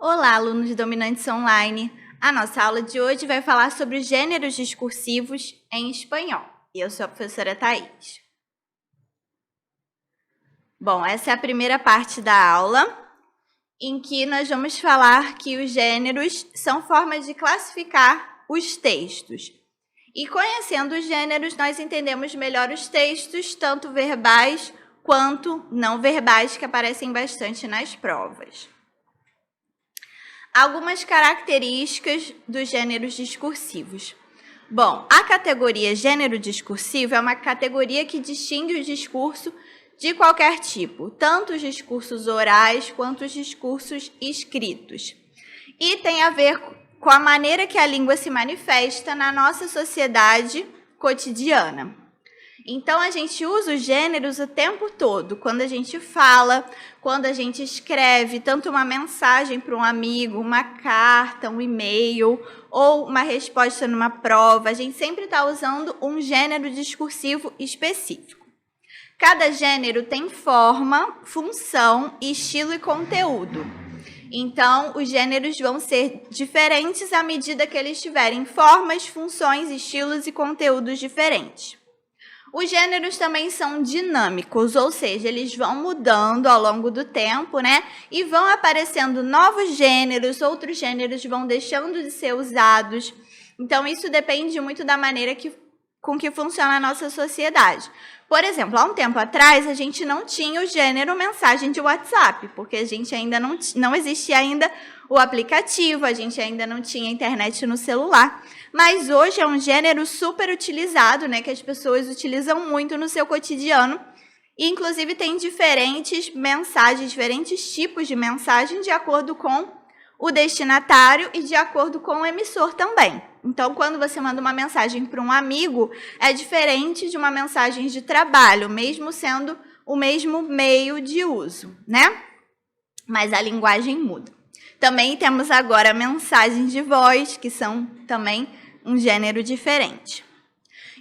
Olá, alunos dominantes online! A nossa aula de hoje vai falar sobre os gêneros discursivos em espanhol. E eu sou a professora Thaís. Bom, essa é a primeira parte da aula, em que nós vamos falar que os gêneros são formas de classificar os textos. E conhecendo os gêneros, nós entendemos melhor os textos, tanto verbais quanto não verbais, que aparecem bastante nas provas. Algumas características dos gêneros discursivos. Bom, a categoria gênero discursivo é uma categoria que distingue o discurso de qualquer tipo, tanto os discursos orais quanto os discursos escritos. E tem a ver com a maneira que a língua se manifesta na nossa sociedade cotidiana. Então, a gente usa os gêneros o tempo todo, quando a gente fala, quando a gente escreve, tanto uma mensagem para um amigo, uma carta, um e-mail, ou uma resposta numa prova, a gente sempre está usando um gênero discursivo específico. Cada gênero tem forma, função, estilo e conteúdo. Então, os gêneros vão ser diferentes à medida que eles tiverem formas, funções, estilos e conteúdos diferentes. Os gêneros também são dinâmicos, ou seja, eles vão mudando ao longo do tempo, né? E vão aparecendo novos gêneros, outros gêneros vão deixando de ser usados. Então, isso depende muito da maneira com que funciona a nossa sociedade. Por exemplo, há um tempo atrás, a gente não tinha o gênero mensagem de WhatsApp, porque a gente ainda não existia ainda o aplicativo, a gente ainda não tinha internet no celular. Mas hoje é um gênero super utilizado, né, que as pessoas utilizam muito no seu cotidiano. E, inclusive, tem diferentes mensagens, diferentes tipos de mensagem de acordo com o destinatário e de acordo com o emissor também. Então, quando você manda uma mensagem para um amigo, é diferente de uma mensagem de trabalho, mesmo sendo o mesmo meio de uso, né? Mas a linguagem muda. Também temos agora mensagens de voz, que são também um gênero diferente.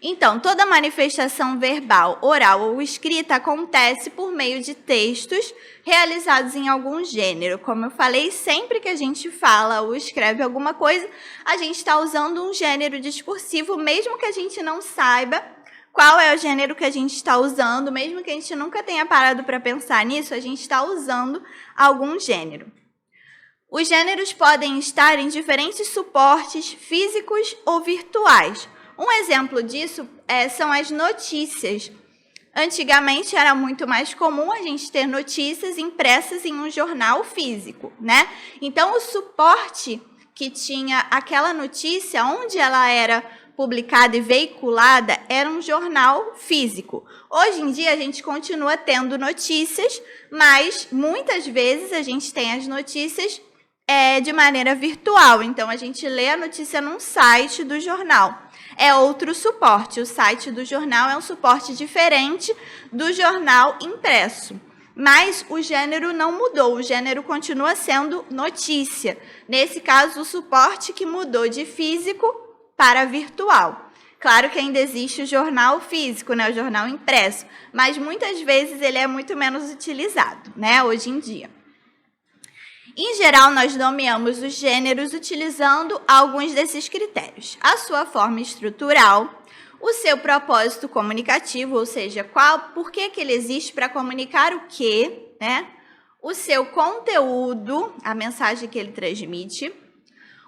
Então, toda manifestação verbal, oral ou escrita acontece por meio de textos realizados em algum gênero. Como eu falei, sempre que a gente fala ou escreve alguma coisa, a gente está usando um gênero discursivo, mesmo que a gente não saiba qual é o gênero que a gente está usando, mesmo que a gente nunca tenha parado para pensar nisso, a gente está usando algum gênero. Os gêneros podem estar em diferentes suportes físicos ou virtuais. Um exemplo disso são as notícias. Antigamente era muito mais comum a gente ter notícias impressas em um jornal físico, né? Então, o suporte que tinha aquela notícia, onde ela era publicada e veiculada, era um jornal físico. Hoje em dia, a gente continua tendo notícias, mas muitas vezes a gente tem as notícias de maneira virtual. Então, a gente lê a notícia num site do jornal. É outro suporte. O site do jornal é um suporte diferente do jornal impresso. Mas o gênero não mudou, o gênero continua sendo notícia. Nesse caso, o suporte que mudou de físico para virtual. Claro que ainda existe o jornal físico, né, o jornal impresso, mas muitas vezes ele é muito menos utilizado, né, hoje em dia. Em geral, nós nomeamos os gêneros utilizando alguns desses critérios. A sua forma estrutural, o seu propósito comunicativo, ou seja, por que ele existe, para comunicar o quê, né? O seu conteúdo, a mensagem que ele transmite,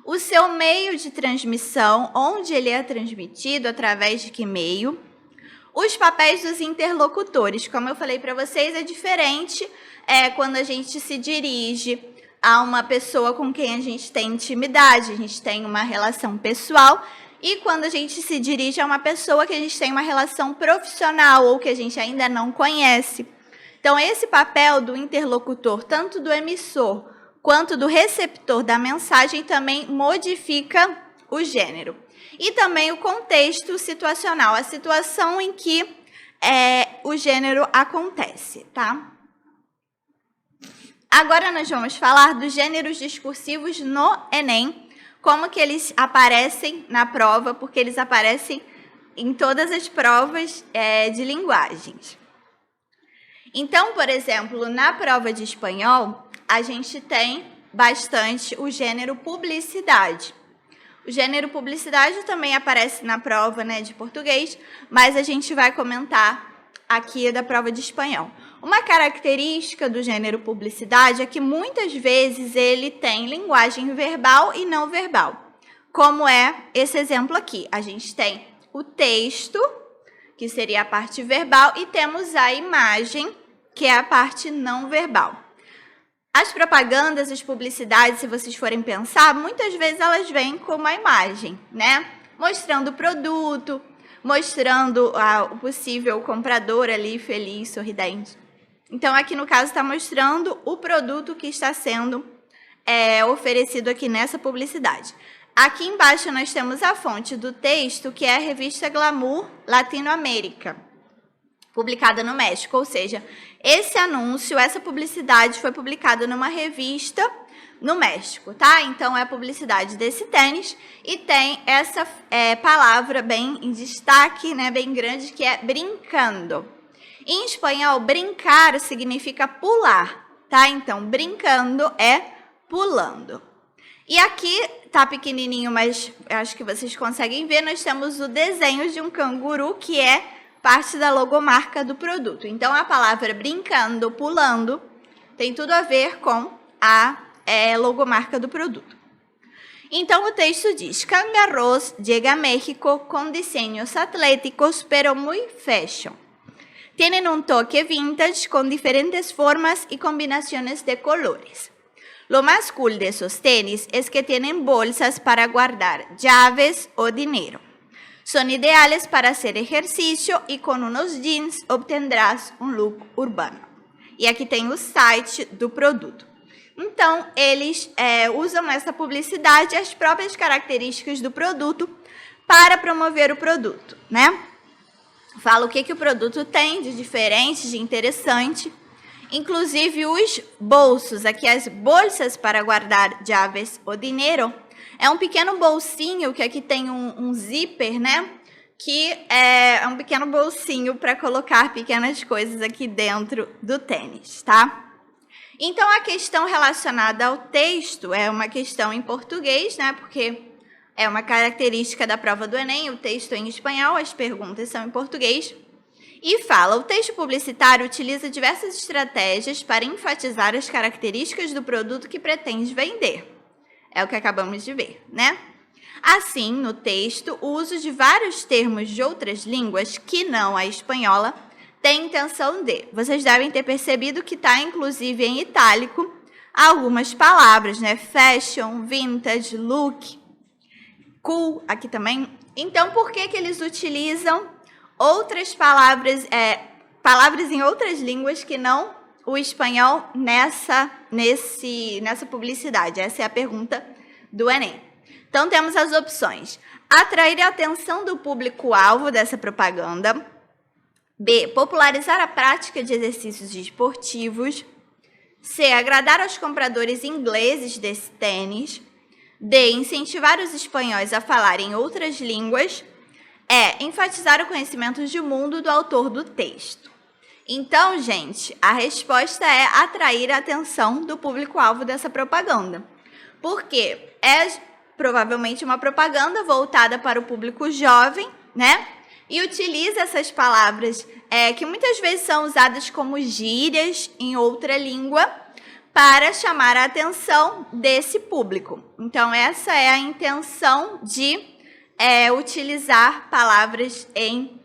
o seu meio de transmissão, onde ele é transmitido, através de que meio, os papéis dos interlocutores. Como eu falei para vocês, é diferente quando a gente se dirige a uma pessoa com quem a gente tem intimidade, a gente tem uma relação pessoal, e quando a gente se dirige a uma pessoa que a gente tem uma relação profissional ou que a gente ainda não conhece. Então, esse papel do interlocutor, tanto do emissor quanto do receptor da mensagem, também modifica o gênero. E também o contexto situacional, a situação em que o gênero acontece, tá? Agora nós vamos falar dos gêneros discursivos no Enem, como que eles aparecem na prova, porque eles aparecem em todas as provas de linguagens. Então, por exemplo, na prova de espanhol, a gente tem bastante o gênero publicidade. O gênero publicidade também aparece na prova, né, de português, mas a gente vai comentar aqui da prova de espanhol. Uma característica do gênero publicidade é que muitas vezes ele tem linguagem verbal e não verbal, como é esse exemplo aqui. A gente tem o texto, que seria a parte verbal, e temos a imagem, que é a parte não verbal. As propagandas, as publicidades, se vocês forem pensar, muitas vezes elas vêm com uma imagem, né? Mostrando o produto, mostrando o possível comprador ali feliz, sorridente. Então, aqui no caso está mostrando o produto que está sendo oferecido aqui nessa publicidade. Aqui embaixo nós temos a fonte do texto, que é a revista Glamour Latinoamérica, publicada no México, ou seja, esse anúncio, essa publicidade foi publicada numa revista no México, tá? Então, é a publicidade desse tênis e tem essa palavra bem em destaque, né, bem grande, que é brincando. Em espanhol, brincar significa pular, tá? Então, brincando é pulando. E aqui, tá pequenininho, mas acho que vocês conseguem ver, nós temos o desenho de um canguru, que é parte da logomarca do produto. Então, a palavra brincando, pulando, tem tudo a ver com a logomarca do produto. Então, o texto diz: Cambia Arroz llega a México con diseños atléticos, pero muy fashion. Tienen un toque vintage con diferentes formas y combinaciones de colores. Lo más cool de esos tenis es que tienen bolsas para guardar llaves o dinero. Son ideales para hacer ejercicio y con unos jeans obtendrás un look urbano. E aqui tem o site do produto. Então, eles usam essa publicidade, as próprias características do produto, para promover o produto, né? Fala o que o produto tem de diferente, de interessante. Inclusive os bolsos, aqui as bolsas para guardar llaves ou dinheiro, é um pequeno bolsinho, que aqui tem um zíper, né? Que é um pequeno bolsinho para colocar pequenas coisas aqui dentro do tênis, tá? Então, a questão relacionada ao texto é uma questão em português, né? Porque é uma característica da prova do Enem, o texto é em espanhol, as perguntas são em português. E fala, o texto publicitário utiliza diversas estratégias para enfatizar as características do produto que pretende vender. É o que acabamos de ver, né? Assim, no texto, o uso de vários termos de outras línguas, que não a espanhola, tem intenção de. Vocês devem ter percebido que está, inclusive, em itálico, algumas palavras, né? Fashion, vintage, look, cool, aqui também. Então, por que eles utilizam outras palavras, palavras em outras línguas que não o espanhol nessa publicidade? Essa é a pergunta do Enem. Então, temos as opções: atrair a atenção do público-alvo dessa propaganda. B. Popularizar a prática de exercícios esportivos. C. Agradar aos compradores ingleses desse tênis. D. Incentivar os espanhóis a falarem outras línguas. E. Enfatizar o conhecimento de mundo do autor do texto. Então, gente, a resposta é atrair a atenção do público-alvo dessa propaganda. Porque é provavelmente uma propaganda voltada para o público jovem, né? E utiliza essas palavras que muitas vezes são usadas como gírias em outra língua para chamar a atenção desse público. Então, essa é a intenção de utilizar palavras em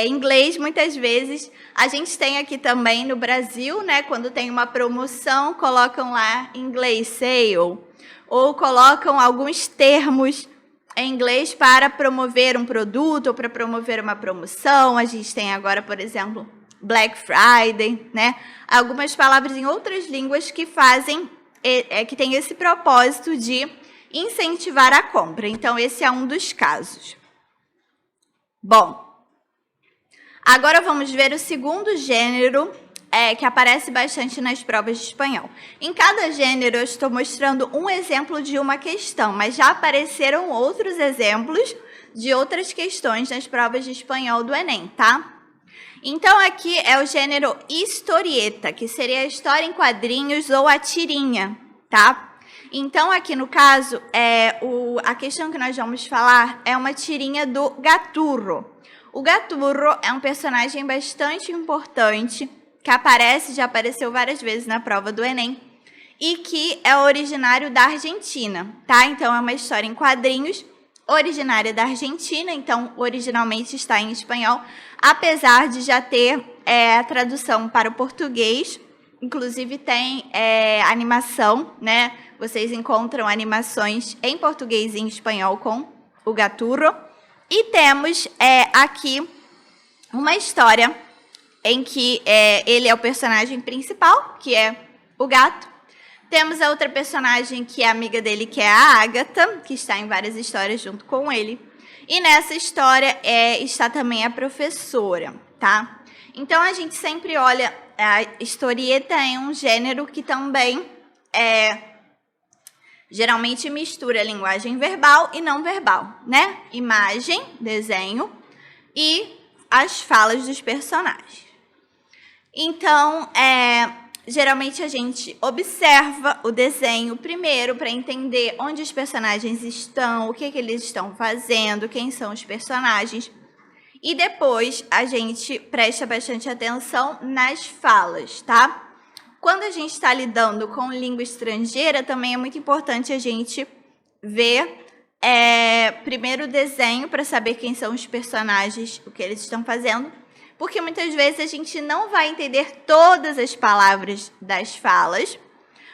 inglês. Muitas vezes, a gente tem aqui também no Brasil, né, quando tem uma promoção, colocam lá em inglês sale, ou colocam alguns termos em inglês para promover um produto ou para promover uma promoção. A gente tem agora, por exemplo, Black Friday, né? Algumas palavras em outras línguas que fazem, que tem esse propósito de incentivar a compra. Então, esse é um dos casos. Bom, agora vamos ver o segundo gênero que aparece bastante nas provas de espanhol. Em cada gênero, eu estou mostrando um exemplo de uma questão, mas já apareceram outros exemplos de outras questões nas provas de espanhol do Enem, tá? Então, aqui é o gênero historieta, que seria a história em quadrinhos ou a tirinha, tá? Então, aqui no caso, a questão que nós vamos falar é uma tirinha do Gaturro. O Gaturro é um personagem bastante importante, que já apareceu várias vezes na prova do Enem, e que é originário da Argentina, tá? Então, é uma história em quadrinhos, originária da Argentina, então, originalmente está em espanhol, apesar de já ter a tradução para o português. Inclusive tem animação, né? Vocês encontram animações em português e em espanhol com o Gaturro. E temos aqui uma história em que ele é o personagem principal, que é o gato. Temos a outra personagem que é amiga dele, que é a Agatha, que está em várias histórias junto com ele. E nessa história está também a professora, tá? Então, a gente sempre olha, a historieta é um gênero que também geralmente mistura linguagem verbal e não verbal, né? Imagem, desenho e as falas dos personagens. Então, geralmente a gente observa o desenho primeiro para entender onde os personagens estão, o que eles estão fazendo, quem são os personagens. E depois a gente presta bastante atenção nas falas, tá? Quando a gente está lidando com língua estrangeira, também é muito importante a gente ver primeiro o desenho para saber quem são os personagens, o que eles estão fazendo, porque muitas vezes a gente não vai entender todas as palavras das falas,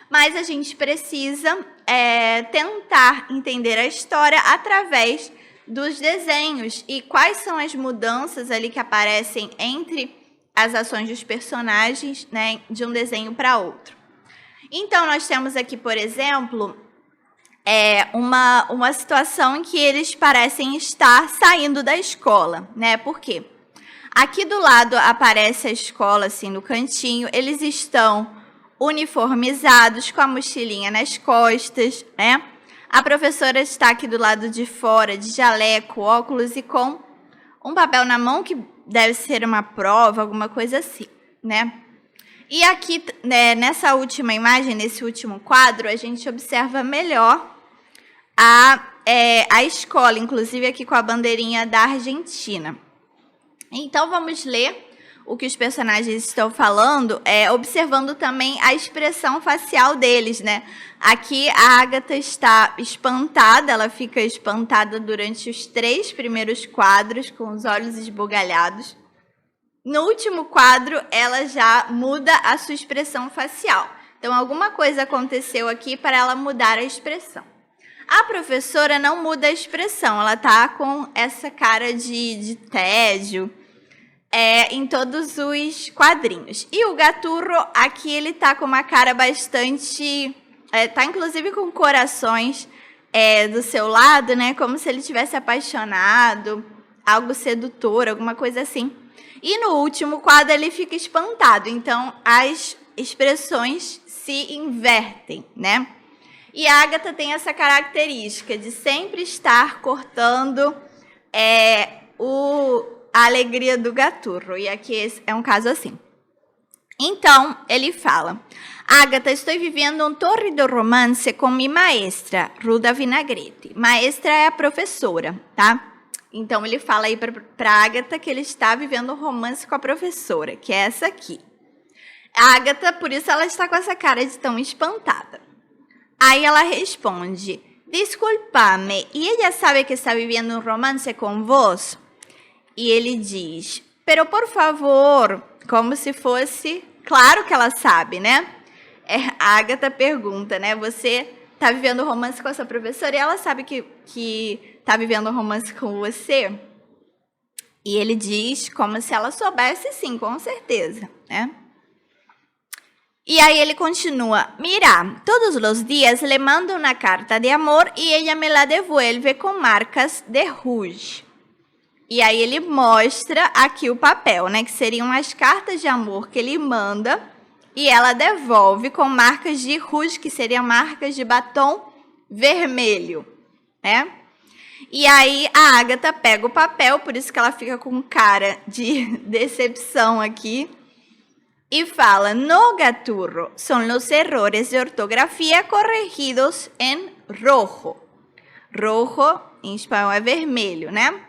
mas a gente precisa tentar entender a história através dos desenhos e quais são as mudanças ali que aparecem entre as ações dos personagens, né, de um desenho para outro. Então, nós temos aqui, por exemplo, uma situação em que eles parecem estar saindo da escola, né? Por quê? Aqui do lado aparece a escola, assim, no cantinho. Eles estão uniformizados, com a mochilinha nas costas, né? A professora está aqui do lado de fora, de jaleco, óculos e com um papel na mão, que deve ser uma prova, alguma coisa assim, né? E aqui, nessa última imagem, nesse último quadro, a gente observa melhor a escola, inclusive aqui com a bandeirinha da Argentina. Então, vamos ler o que os personagens estão falando, observando também a expressão facial deles, né? Aqui a Agatha está espantada, ela fica espantada durante os 3 primeiros quadros, com os olhos esbugalhados. No último quadro, ela já muda a sua expressão facial. Então, alguma coisa aconteceu aqui para ela mudar a expressão. A professora não muda a expressão, ela está com essa cara de tédio, em todos os quadrinhos. E o Gaturro, aqui, ele tá com uma cara bastante... tá inclusive com corações do seu lado, né? Como se ele tivesse apaixonado, algo sedutor, alguma coisa assim. E no último quadro ele fica espantado. Então, as expressões se invertem, né? E a Agatha tem essa característica de sempre estar cortando a alegria do Gaturro. E aqui esse é um caso assim. Então, ele fala: Agatha, estou vivendo um torrido romance com minha maestra, Ruda Vinagrete. Maestra é a professora, tá? Então, ele fala aí para Agatha que ele está vivendo um romance com a professora, que é essa aqui. A Agatha, por isso ela está com essa cara de tão espantada. Aí ela responde: Desculpa-me, e ela sabe que está vivendo um romance com vós? E ele diz: Pero por favor, como se fosse... Claro que ela sabe, né? A Agatha pergunta, né? Você está vivendo um romance com a sua professora e ela sabe que está vivendo um romance com você? E ele diz como se ela soubesse, sim, com certeza, né? E aí ele continua: Mira, todos os dias le mando uma carta de amor e ella me la devuelve com marcas de rouge. E aí ele mostra aqui o papel, né? Que seriam as cartas de amor que ele manda e ela devolve com marcas de rouge, que seriam marcas de batom vermelho, né? E aí a Agatha pega o papel, por isso que ela fica com cara de decepção aqui. E fala, no Gaturro, são os errores de ortografia corrigidos em rojo. Rojo, em espanhol, é vermelho, né?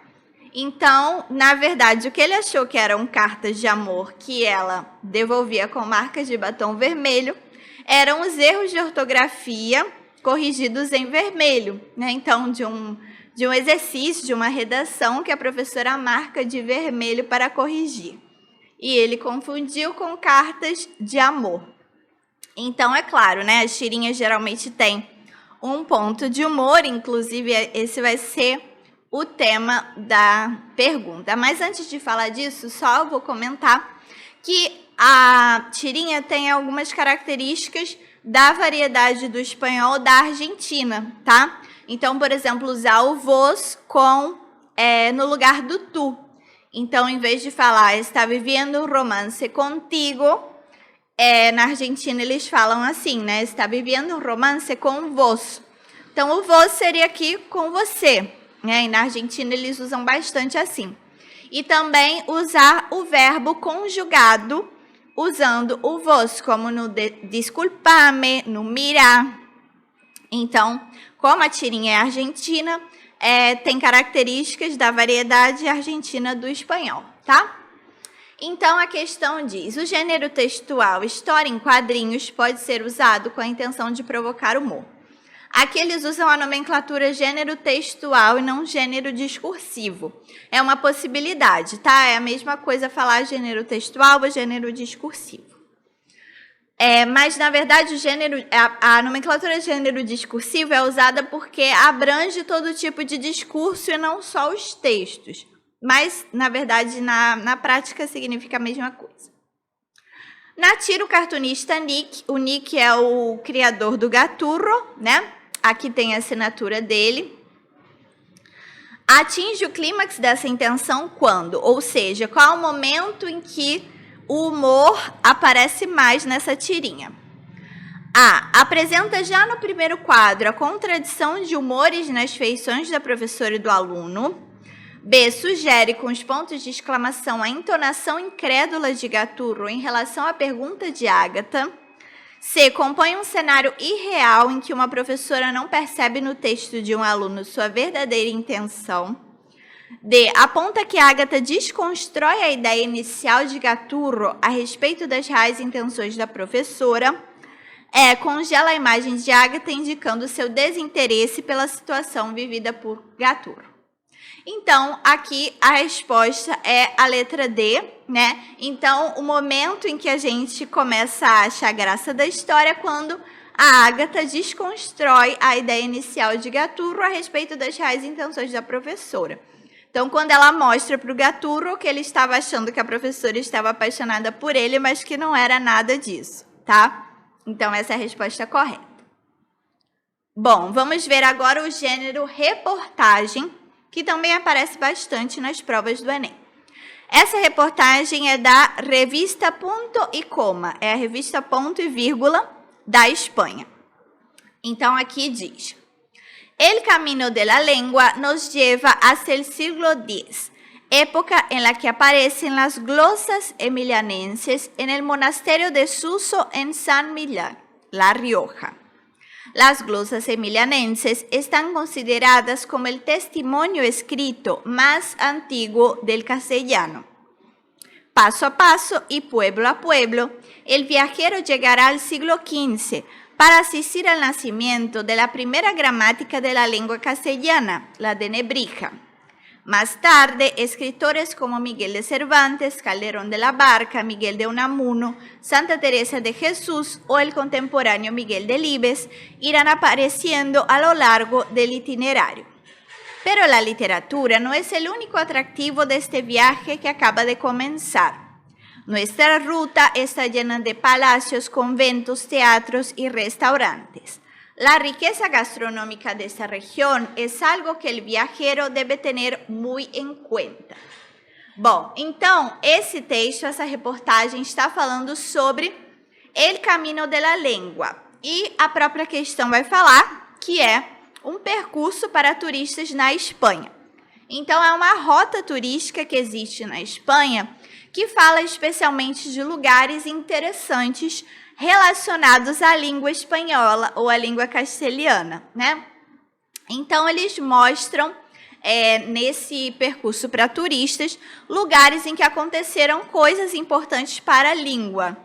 Então, na verdade, o que ele achou que eram cartas de amor que ela devolvia com marcas de batom vermelho eram os erros de ortografia corrigidos em vermelho, né? Então, de um exercício, de uma redação que a professora marca de vermelho para corrigir. E ele confundiu com cartas de amor. Então, é claro, né? As tirinhas geralmente têm um ponto de humor, inclusive esse vai ser o tema da pergunta. Mas antes de falar disso, só vou comentar que a tirinha tem algumas características da variedade do espanhol da Argentina, tá? Então, por exemplo, usar o vos no lugar do tu. Então, em vez de falar está vivendo um romance contigo, na Argentina eles falam assim, né? Está vivendo um romance com vos. Então, o vos seria aqui com você, né? E na Argentina eles usam bastante assim. E também usar o verbo conjugado, usando o vos, como no desculpame, no mirar. Então, como a tirinha é argentina, tem características da variedade argentina do espanhol, tá? Então, a questão diz, o gênero textual história em quadrinhos pode ser usado com a intenção de provocar humor. Aqui eles usam a nomenclatura gênero textual e não gênero discursivo. É uma possibilidade, tá? É a mesma coisa falar gênero textual ou gênero discursivo. Mas, na verdade, a nomenclatura gênero discursivo é usada porque abrange todo tipo de discurso e não só os textos. Mas, na verdade, na prática, significa a mesma coisa. Na tira, o cartunista Nick, o Nick é o criador do Gaturro, né? Aqui tem a assinatura dele. Atinge o clímax dessa intenção quando? Ou seja, qual é o momento em que o humor aparece mais nessa tirinha? A. Apresenta já no primeiro quadro a contradição de humores nas feições da professora e do aluno. B. Sugere com os pontos de exclamação a entonação incrédula de Gaturro em relação à pergunta de Ágata. C. Compõe um cenário irreal em que uma professora não percebe no texto de um aluno sua verdadeira intenção. D. Aponta que Ágata desconstrói a ideia inicial de Gaturro a respeito das reais intenções da professora. E. Congela a imagem de Ágata indicando seu desinteresse pela situação vivida por Gaturro. Então, aqui a resposta é a letra D, né? Então, o momento em que a gente começa a achar graça da história é quando a Ágata desconstrói a ideia inicial de Gaturro a respeito das reais intenções da professora. Então, quando ela mostra para o Gaturro que ele estava achando que a professora estava apaixonada por ele, mas que não era nada disso, tá? Então, essa é a resposta correta. Bom, vamos ver agora o gênero reportagem, que também aparece bastante nas provas do Enem. Essa reportagem é da Revista Punto e Coma, é a revista Ponto e Vírgula da Espanha. Então, aqui diz: El camino de la lengua nos lleva hacia el siglo X, época en la que aparecen las glosas emilianenses en el monasterio de Suso en San Millán, La Rioja. Las glosas emilianenses están consideradas como el testimonio escrito más antiguo del castellano. Paso a paso y pueblo a pueblo, el viajero llegará al siglo XV para asistir al nacimiento de la primera gramática de la lengua castellana, la de Nebrija. Más tarde, escritores como Miguel de Cervantes, Calderón de la Barca, Miguel de Unamuno, Santa Teresa de Jesús o el contemporáneo Miguel Delibes irán apareciendo a lo largo del itinerario. Pero la literatura no es el único atractivo de este viaje que acaba de comenzar. Nuestra ruta está llena de palacios, conventos, teatros y restaurantes. La riqueza gastronómica de esta região é algo que o viajero deve ter muito em conta. Bom, então, esse texto, essa reportagem está falando sobre El Camino de la Lengua. E a própria questão vai falar que é um percurso para turistas na Espanha. Então, é uma rota turística que existe na Espanha que fala especialmente de lugares interessantes relacionados à língua espanhola ou à língua castelhana, né? Então, eles mostram, nesse percurso para turistas, lugares em que aconteceram coisas importantes para a língua.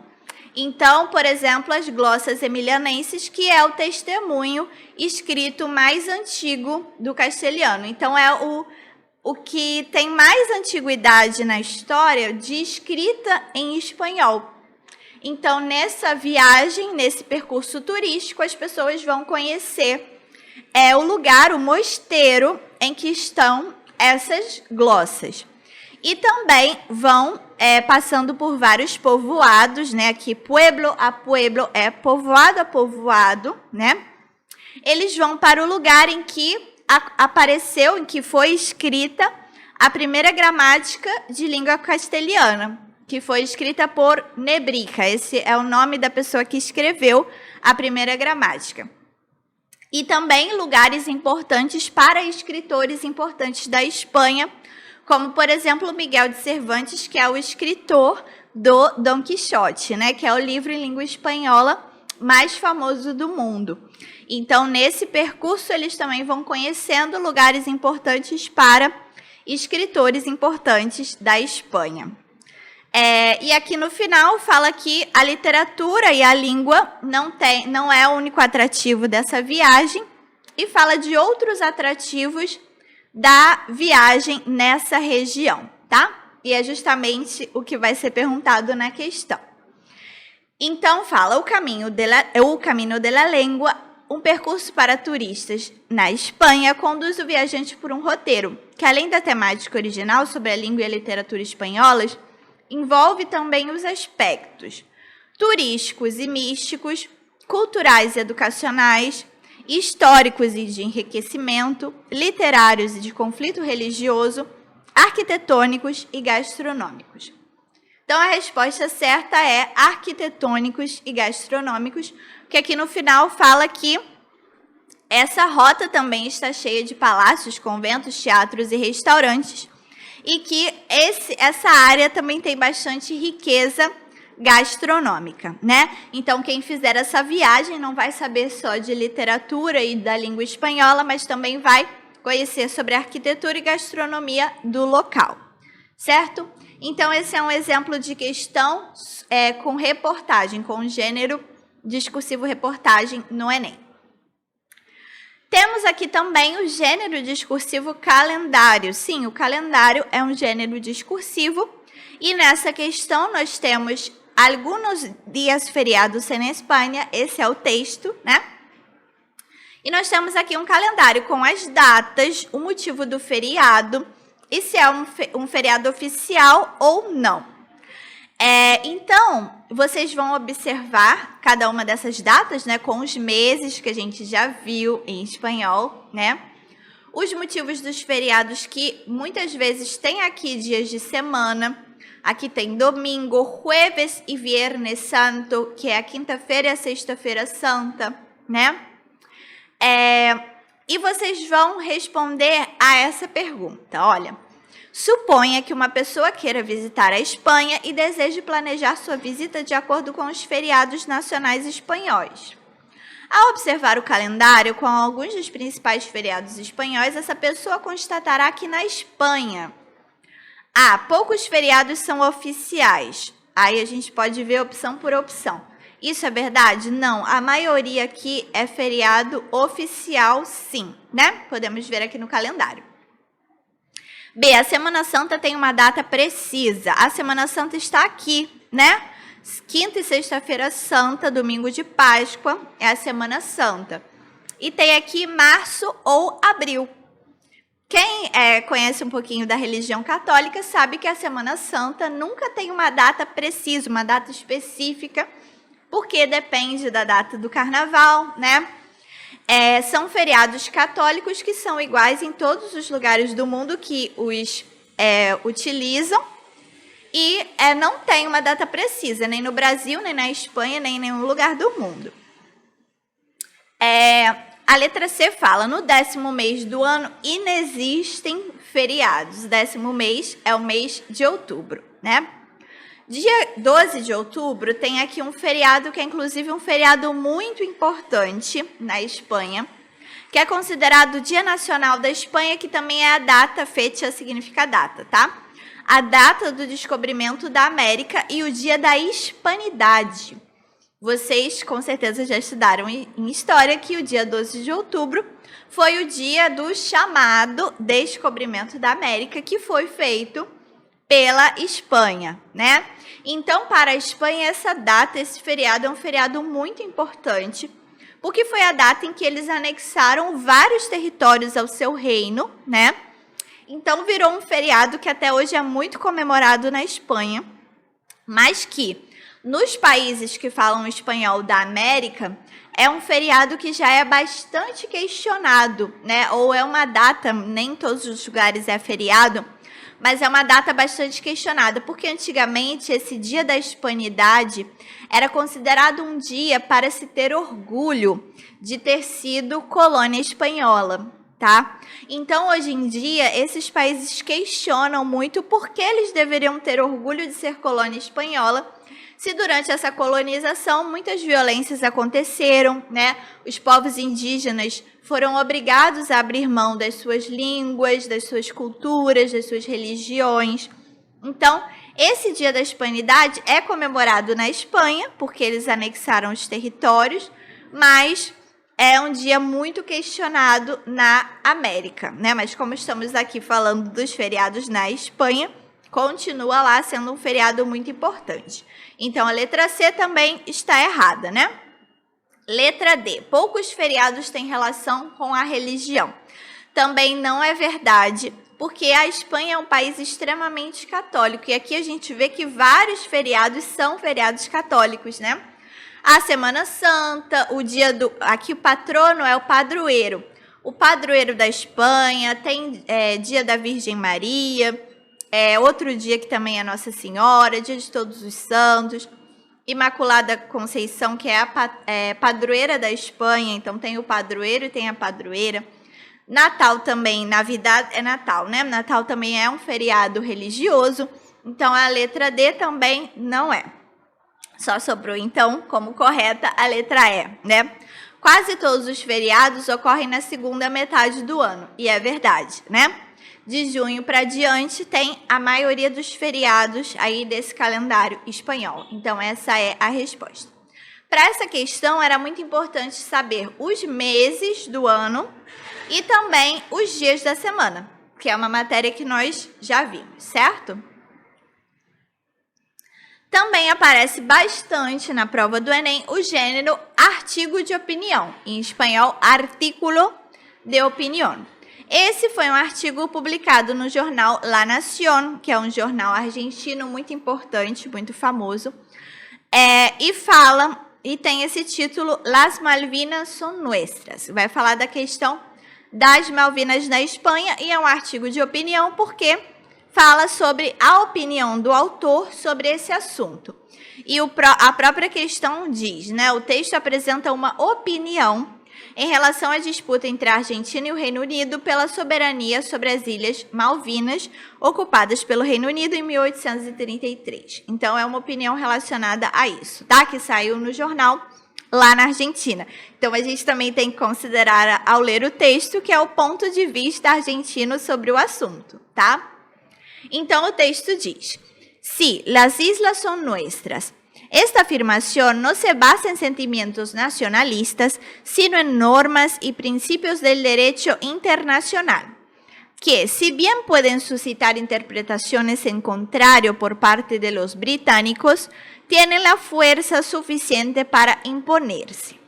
Então, por exemplo, as glossas emilianenses, que é o testemunho escrito mais antigo do castelhano. Então, é o que tem mais antiguidade na história de escrita em espanhol. Então, nessa viagem, nesse percurso turístico, as pessoas vão conhecer o lugar, o mosteiro em que estão essas glossas. E também vão passando por vários povoados, né? Aqui, pueblo a pueblo, povoado a povoado, né? Eles vão para o lugar em que apareceu, em que foi escrita a primeira gramática de língua castelhana, que foi escrita por Nebrica. Esse é o nome da pessoa que escreveu a primeira gramática. E também lugares importantes para escritores importantes da Espanha, como, por exemplo, Miguel de Cervantes, que é o escritor do Dom Quixote, né, que é o livro em língua espanhola mais famoso do mundo. Então, nesse percurso, eles também vão conhecendo lugares importantes para escritores importantes da Espanha. E aqui no final fala que a literatura e a língua não é o único atrativo dessa viagem, e fala de outros atrativos da viagem nessa região, tá? E é justamente o que vai ser perguntado na questão. Então, fala o caminho de la lengua, um percurso para turistas na Espanha, conduz o viajante por um roteiro que, além da temática original sobre a língua e a literatura espanholas, envolve também os aspectos turísticos e místicos, culturais e educacionais, históricos e de enriquecimento, literários e de conflito religioso, arquitetônicos e gastronômicos. Então, a resposta certa é arquitetônicos e gastronômicos, que aqui no final fala que essa rota também está cheia de palácios, conventos, teatros e restaurantes, e que essa área também tem bastante riqueza gastronômica, né? Então, quem fizer essa viagem não vai saber só de literatura e da língua espanhola, mas também vai conhecer sobre a arquitetura e gastronomia do local, certo? Então, esse é um exemplo de questão com reportagem, com gênero discursivo reportagem no Enem. Temos aqui também o gênero discursivo calendário. Sim, o calendário é um gênero discursivo, e nessa questão nós temos alguns dias feriados en Espanha, esse é o texto, né? E nós temos aqui um calendário com as datas, o motivo do feriado e se é um feriado oficial ou não. Então, vocês vão observar cada uma dessas datas, né, com os meses que a gente já viu em espanhol, né? Os motivos dos feriados, que muitas vezes tem aqui dias de semana. Aqui tem domingo, jueves e viernes santo, que é a quinta-feira e a sexta-feira santa, né? E vocês vão responder a essa pergunta. Olha, suponha que uma pessoa queira visitar a Espanha e deseje planejar sua visita de acordo com os feriados nacionais espanhóis. Ao observar o calendário com alguns dos principais feriados espanhóis, essa pessoa constatará que na Espanha poucos feriados são oficiais. Aí a gente pode ver opção por opção. Isso é verdade? Não. A maioria aqui é feriado oficial, sim, né? Podemos ver aqui no calendário. B, a Semana Santa tem uma data precisa. A Semana Santa está aqui, né? Quinta e sexta-feira santa, domingo de Páscoa, é a Semana Santa. E tem aqui março ou abril. Quem conhece um pouquinho da religião católica sabe que a Semana Santa nunca tem uma data precisa, uma data específica, porque depende da data do carnaval, né? São feriados católicos que são iguais em todos os lugares do mundo que os utilizam e não tem uma data precisa, nem no Brasil, nem na Espanha, nem em nenhum lugar do mundo. A letra C fala, no 10º mês do ano inexistem feriados. O 10º mês é o mês de outubro, né? Dia 12 de outubro tem aqui um feriado que é inclusive um feriado muito importante na Espanha, que é considerado o Dia Nacional da Espanha, que também é a data, fecha significa data, tá? A data do descobrimento da América e o Dia da Hispanidade. Vocês com certeza já estudaram em história que o dia 12 de outubro foi o dia do chamado descobrimento da América, que foi feito pela Espanha, né? Então, para a Espanha, essa data, esse feriado é um feriado muito importante, porque foi a data em que eles anexaram vários territórios ao seu reino, né? Então, virou um feriado que até hoje é muito comemorado na Espanha, mas que, nos países que falam espanhol da América, é um feriado que já é bastante questionado, né? Ou é uma data, nem em todos os lugares é feriado, mas é uma data bastante questionada, porque antigamente esse Dia da Hispanidade era considerado um dia para se ter orgulho de ter sido colônia espanhola, tá? Então, hoje em dia, esses países questionam muito por que eles deveriam ter orgulho de ser colônia espanhola, se durante essa colonização muitas violências aconteceram, né? Os povos indígenas foram obrigados a abrir mão das suas línguas, das suas culturas, das suas religiões. Então, esse Dia da Hispanidade é comemorado na Espanha, porque eles anexaram os territórios, mas é um dia muito questionado na América, né? Mas como estamos aqui falando dos feriados na Espanha, continua lá sendo um feriado muito importante. Então, a letra C também está errada, né? Letra D. Poucos feriados têm relação com a religião. Também não é verdade, porque a Espanha é um país extremamente católico. E aqui a gente vê que vários feriados são feriados católicos, né? A Semana Santa, o dia do... Aqui o patrono é o padroeiro. O padroeiro da Espanha, tem dia da Virgem Maria... outro dia que também é Nossa Senhora, Dia de Todos os Santos, Imaculada Conceição, que é a padroeira da Espanha, então tem o padroeiro e tem a padroeira. Natal também, Navidad é Natal, né? Natal também é um feriado religioso, então a letra D também não é. Só sobrou, então, como correta, a letra E, né? Quase todos os feriados ocorrem na segunda metade do ano, e é verdade, né? De junho para diante tem a maioria dos feriados aí desse calendário espanhol. Então, essa é a resposta. Para essa questão, era muito importante saber os meses do ano e também os dias da semana, que é uma matéria que nós já vimos, certo? Também aparece bastante na prova do Enem o gênero artigo de opinião, em espanhol, artículo de opinião. Esse foi um artigo publicado no jornal La Nación, que é um jornal argentino muito importante, muito famoso, e tem esse título, Las Malvinas son nuestras. Vai falar da questão das Malvinas na Espanha, e é um artigo de opinião porque fala sobre a opinião do autor sobre esse assunto. E a própria questão diz, né, o texto apresenta uma opinião em relação à disputa entre a Argentina e o Reino Unido pela soberania sobre as Ilhas Malvinas, ocupadas pelo Reino Unido em 1833. Então, é uma opinião relacionada a isso, tá? Que saiu no jornal lá na Argentina. Então, a gente também tem que considerar, ao ler o texto, que é o ponto de vista argentino sobre o assunto, tá? Então, o texto diz: "Si las islas son nuestras, esta afirmación no se basa en sentimientos nacionalistas, sino en normas y principios del derecho internacional, que, si bien pueden suscitar interpretaciones en contrario por parte de los británicos, tienen la fuerza suficiente para imponerse.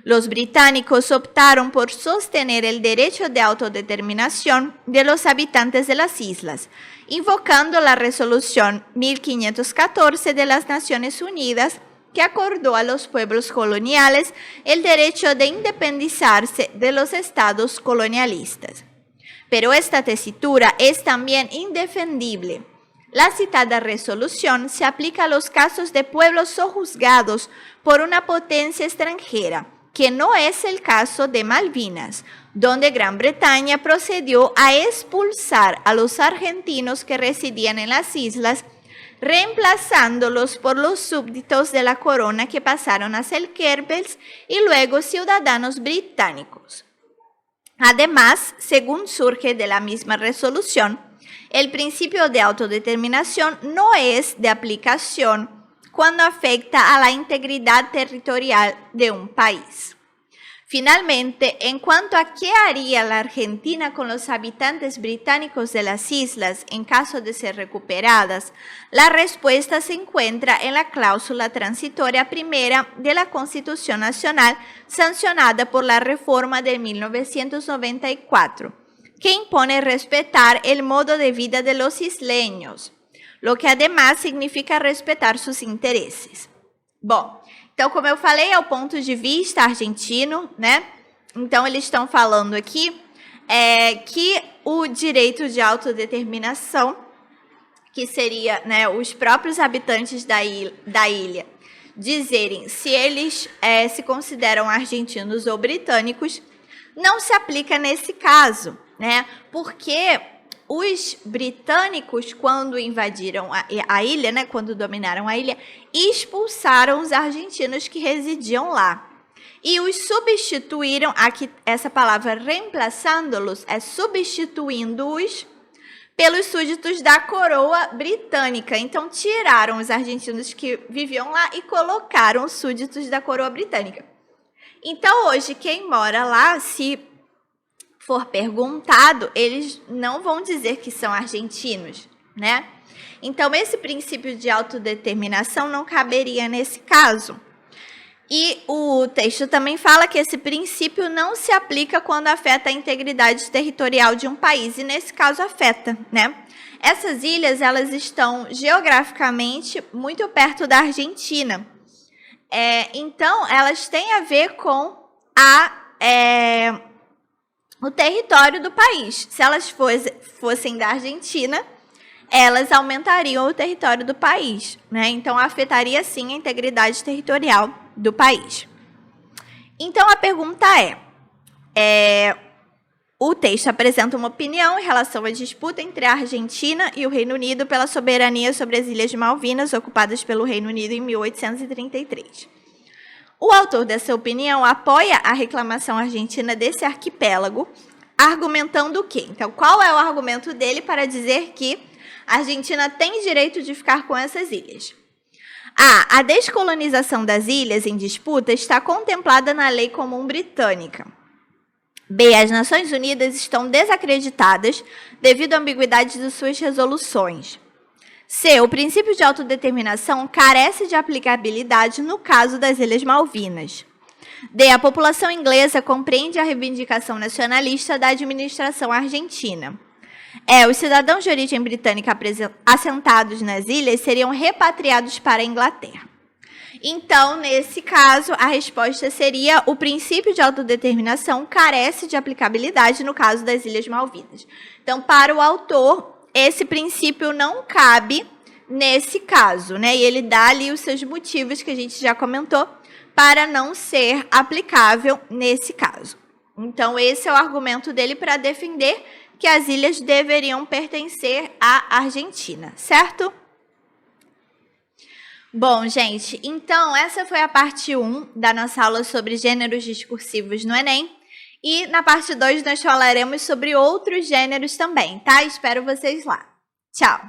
Los británicos optaron por sostener el derecho de autodeterminación de los habitantes de las islas, invocando la resolución 1514 de las Naciones Unidas, que acordó a los pueblos coloniales el derecho de independizarse de los estados colonialistas. Pero esta tesitura es también indefendible. La citada resolución se aplica a los casos de pueblos sojuzgados por una potencia extranjera, que no es el caso de Malvinas, donde Gran Bretaña procedió a expulsar a los argentinos que residían en las islas, reemplazándolos por los súbditos de la corona que pasaron a ser Kerbels y luego ciudadanos británicos. Además, según surge de la misma resolución, el principio de autodeterminación no es de aplicación cuando afecta a la integridad territorial de un país. Finalmente, en cuanto a qué haría la Argentina con los habitantes británicos de las islas en caso de ser recuperadas, la respuesta se encuentra en la cláusula transitoria primera de la Constitución Nacional sancionada por la reforma de 1994, que impone respetar el modo de vida de los isleños, lo que además significa respetar sus intereses. Bom, então, como eu falei, é o ponto de vista argentino, né? Então, eles estão falando aqui que o direito de autodeterminação, que seria, né, os próprios habitantes da ilha dizerem se eles se consideram argentinos ou britânicos, não se aplica nesse caso, né? Porque os britânicos, quando invadiram a ilha, né, quando dominaram a ilha, expulsaram os argentinos que residiam lá. E os substituíram, aqui essa palavra reemplazando-los é substituindo-os pelos súditos da coroa britânica. Então, tiraram os argentinos que viviam lá e colocaram os súditos da coroa britânica. Então, hoje, quem mora lá, se for perguntado, eles não vão dizer que são argentinos, né? Então, esse princípio de autodeterminação não caberia nesse caso. E o texto também fala que esse princípio não se aplica quando afeta a integridade territorial de um país, e nesse caso afeta, né? Essas ilhas, elas estão geograficamente muito perto da Argentina. Então, elas têm a ver com o território do país. Se elas fossem da Argentina, elas aumentariam o território do país, né? Então, afetaria, sim, a integridade territorial do país. Então, a pergunta o texto apresenta uma opinião em relação à disputa entre a Argentina e o Reino Unido pela soberania sobre as Ilhas de Malvinas, ocupadas pelo Reino Unido em 1833. O autor dessa opinião apoia a reclamação argentina desse arquipélago, argumentando o quê? Então, qual é o argumento dele para dizer que a Argentina tem direito de ficar com essas ilhas? A. A descolonização das ilhas em disputa está contemplada na Lei Comum Britânica. B. As Nações Unidas estão desacreditadas devido à ambiguidade de suas resoluções. C. O princípio de autodeterminação carece de aplicabilidade no caso das Ilhas Malvinas. D. A população inglesa compreende a reivindicação nacionalista da administração argentina. E. Os cidadãos de origem britânica assentados nas ilhas seriam repatriados para a Inglaterra. Então, nesse caso, a resposta seria: o princípio de autodeterminação carece de aplicabilidade no caso das Ilhas Malvinas. Então, para o autor, esse princípio não cabe nesse caso, né? E ele dá ali os seus motivos que a gente já comentou para não ser aplicável nesse caso. Então, esse é o argumento dele para defender que as ilhas deveriam pertencer à Argentina, certo? Bom, gente, então essa foi a parte 1 da nossa aula sobre gêneros discursivos no Enem. E na parte 2 nós falaremos sobre outros gêneros também, tá? Espero vocês lá. Tchau!